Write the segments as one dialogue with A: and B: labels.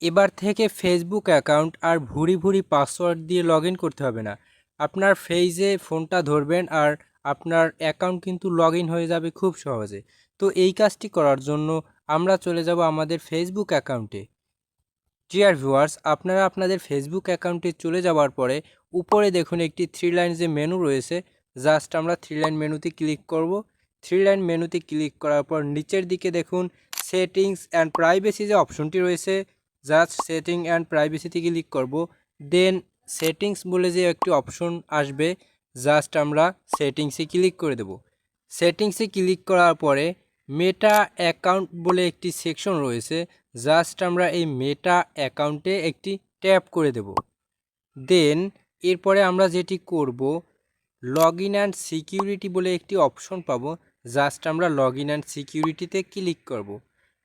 A: এবার থেকে Facebook account আর ভুরি ভুরি password দিয়ে লগ ইন করতে হবে না। আপনার ফেজে ফোনটা ধরবেন আর আপনার অ্যাকাউন্ট কিন্তু লগ ইন হয়ে যাবে খুব সহজে। তো এই কাজটি করার জন্য আমরা চলে যাব আমাদের ফেসবুক অ্যাকাউন্টে। ডিয়ার ভিউয়ার্স, আপনারা আপনাদের ফেসবুক অ্যাকাউন্টে চলে যাওয়ার পরে উপরে দেখুন একটি থ্রি লাইন যে মেনু রয়েছে, জাস্ট আমরা থ্রি লাইন মেনুতে ক্লিক করব। থ্রি লাইন মেনুতে ক্লিক করার পর নিচের দিকে দেখুন সেটিংস অ্যান্ড প্রাইভেসি যে অপশনটি রয়েছে, জাস্ট সেটিং অ্যান্ড প্রাইভেসিতে ক্লিক করব। দেন সেটিংস বলে যে একটি অপশন আসবে, জাস্ট আমরা সেটিংসে ক্লিক করে দেব। সেটিংসে ক্লিক করার পরে মেটা অ্যাকাউন্ট বলে একটি সেকশন রয়েছে, জাস্ট আমরা এই মেটা অ্যাকাউন্টে একটি ট্যাপ করে দেব। দেন এরপরে আমরা যেটি করব, লগ ইন অ্যান্ড সিকিউরিটি বলে একটি অপশন পাবো, জাস্ট আমরা লগ ইন অ্যান্ড সিকিউরিটিতে ক্লিক করব।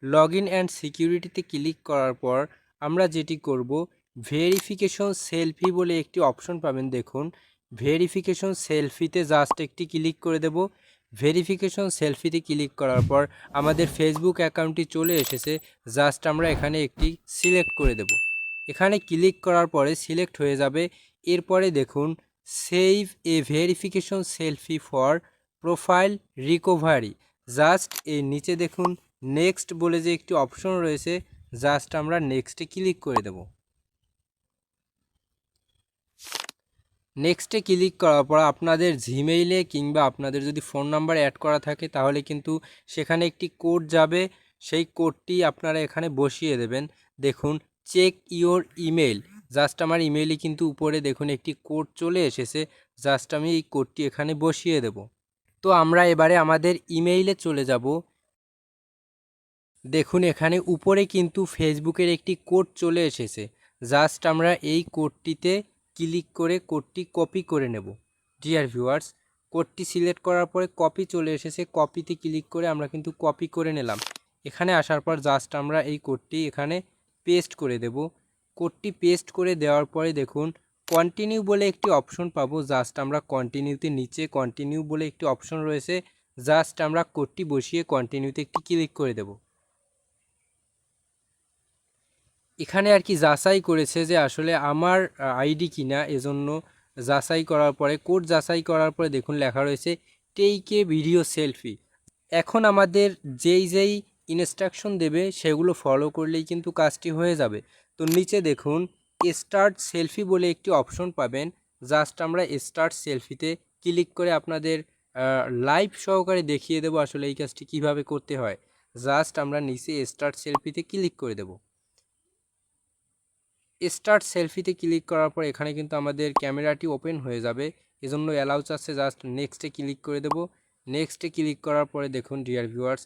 A: লগ ইন অ্যান্ড সিকিউরিটিতে ক্লিক করার পর আমরা যেটি করব, ভেরিফিকেশন সেলফি বলে একটি অপশন পাবেন। দেখুন ভেরিফিকেশন সেলফিতে জাস্ট একটি ক্লিক করে দেব। ভেরিফিকেশন সেলফিতে ক্লিক করার পর আমাদের ফেসবুক অ্যাকাউন্টটি চলে এসেছে, জাস্ট আমরা এখানে একটি সিলেক্ট করে দেব। এখানে ক্লিক করার পরে সিলেক্ট হয়ে যাবে। এরপরে দেখুন save A verification selfie for profile recovery, just এর নিচে দেখুন নেক্সট বলে যে একটি অপশন রয়েছে, জাস্ট আমরা নেক্সটে ক্লিক করে দেব। নেক্সটে ক্লিক করার পর আপনাদের জিমেইলে কিংবা আপনাদের যদি ফোন নাম্বার অ্যাড করা থাকে তাহলে কিন্তু সেখানে একটি কোড যাবে, সেই কোডটি আপনারা এখানে বসিয়ে দেবেন। দেখুন চেক ইওর ইমেল, জাস্ট আমার ইমেইলে কিন্তু উপরে দেখুন একটি কোড চলে এসেছে, জাস্ট আমি এই কোডটি এখানে বসিয়ে দেব। তো আমরা এবারে আমাদের ইমেইলে চলে যাব। দেখুন এখানে উপরে কিন্তু ফেসবুকের একটি কোড চলে এসেছে, জাস্ট আমরা এই কোডটিতে ক্লিক করে কোডটি কপি করে নেব। ডিয়ার ভিউয়ার্স, কোডটি সিলেক্ট করার পরে কপি চলে এসেছে, কপিতে ক্লিক করে আমরা কিন্তু কপি করে নিলাম। এখানে আসার পর জাস্ট আমরা এই কোডটি এখানে পেস্ট করে দেব। কোডটি পেস্ট করে দেওয়ার পরে দেখুন কন্টিনিউ বলে একটি অপশন পাবো, জাস্ট আমরা কন্টিনিউতে নিচে কন্টিনিউ বলে একটি অপশন রয়েছে, জাস্ট আমরা কোডটি বসিয়ে কন্টিনিউতে একটি ক্লিক করে দেব। এখানে আর কি যাচাই করেছে যে আসলে আমার আইডি কিনা, এজন্য যাচাই করার পরে কোড যাচাই করার পরে দেখুন লেখা রয়েছে টেক এ ভিডিও সেলফি। এখন আমাদের যেই ইনস্ট্রাকশন দেবে সেগুলো ফলো করলেই কিন্তু কাজটি হয়ে যাবে। তো নিচে দেখুন স্টার্ট সেলফি বলে একটি অপশন পাবেন, জাস্ট আমরা স্টার্ট সেলফিতে ক্লিক করে আপনাদের লাইভ সহকারে দেখিয়ে দেব আসলে এই কাজটি কিভাবে করতে হয়। জাস্ট আমরা নিচে স্টার্ট সেলফিতে ক্লিক করে দেব। স্টার্ট সেলফিতে ক্লিক করার পর এখানে কিন্তু আমাদের ক্যামেরাটি ওপেন হয়ে যাবে, এজন্য অ্যালাউ চাচ্ছে, জাস্ট নেক্সটে ক্লিক করে দেব। নেক্সটে ক্লিক করার পরে দেখুন ডিয়ার ভিউয়ার্স,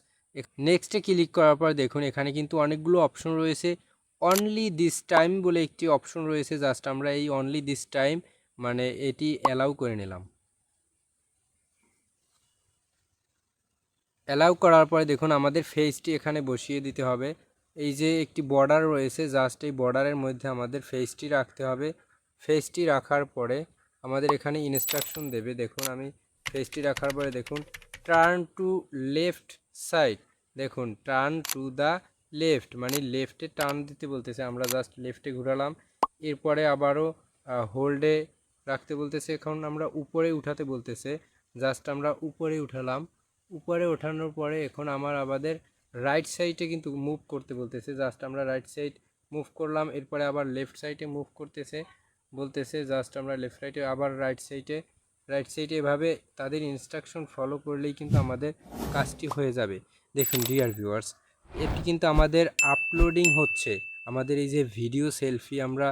A: নেক্সটে ক্লিক করার পর দেখুন এখানে কিন্তু অনেকগুলো অপশন রয়েছে। অনলি দিস টাইম বলে একটি অপশন রয়েছে, জাস্ট আমরা এই অনলি দিস টাইম মানে এটি অ্যালাউ করে নিলাম। অ্যালাউ করার পরে দেখুন আমাদের ফেসটি এখানে বসিয়ে দিতে হবে। এই যে একটি বর্ডার রয়েছে, জাস্ট এই বর্ডারের মধ্যে আমাদের ফেসটি রাখতে হবে। ফেসটি রাখার পরে আমাদের এখানে ইনস্ট্রাকশন দেবে। দেখুন আমি ফেসটি রাখার পরে দেখুন টার্ন টু লেফট সাইড, দেখুন টার্ন টু দ্য লেফট মানে লেফটে টার্ন দিতে বলতেছে, আমরা জাস্ট লেফটে ঘোরালাম। এরপরে আবারও হোল্ডে রাখতে বলতেছে, এখন আমরা উপরে উঠাতে বলতেছে, জাস্ট আমরা উপরে উঠালাম। উপরে ওঠানোর পরে এখন আমাদের রাইট সাইডে কিন্তু মুভ করতে বলতেছে, জাস্ট আমরা রাইট সাইড মুভ করলাম। এরপরে আবার লেফট সাইডে মুভ করতেছে বলতেছে, জাস্ট আমরা লেফট সাইডে আবার রাইট সাইডে এভাবে তাদের ইনস্ট্রাকশন ফলো করলেই কিন্তু আমাদের কাজটি হয়ে যাবে। দেখুন ডিয়ার ভিউয়ার্স, এটি কিন্তু আমাদের আপলোডিং হচ্ছে, আমাদের এই যে ভিডিও সেলফি আমরা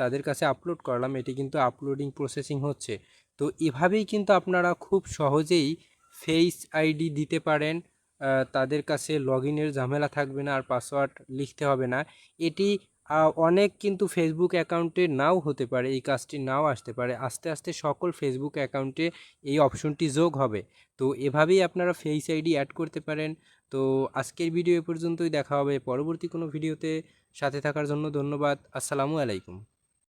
A: তাদের কাছে আপলোড করলাম, এটি কিন্তু আপলোডিং প্রসেসিং হচ্ছে। তো এভাবেই কিন্তু আপনারা খুব সহজেই ফেস আইডি দিতে পারেন, তাদের কাছে লগ ইনের ঝামেলা থাকবে না আর পাসওয়ার্ড লিখতে হবে না। এটি অনেক কিন্তু ফেসবুক অ্যাকাউন্টে নাও হতে পারে, এই কাজটি নাও আসতে পারে, আস্তে আস্তে সকল ফেসবুক অ্যাকাউন্টে এই অপশনটি যোগ হবে। তো এভাবেই আপনারা ফেস আইডি অ্যাড করতে পারেন। তো আজকের ভিডিও এ পর্যন্তই, দেখা হবে পরবর্তী কোনো ভিডিওতে। সাথে থাকার জন্য ধন্যবাদ। আসসালামু আলাইকুম।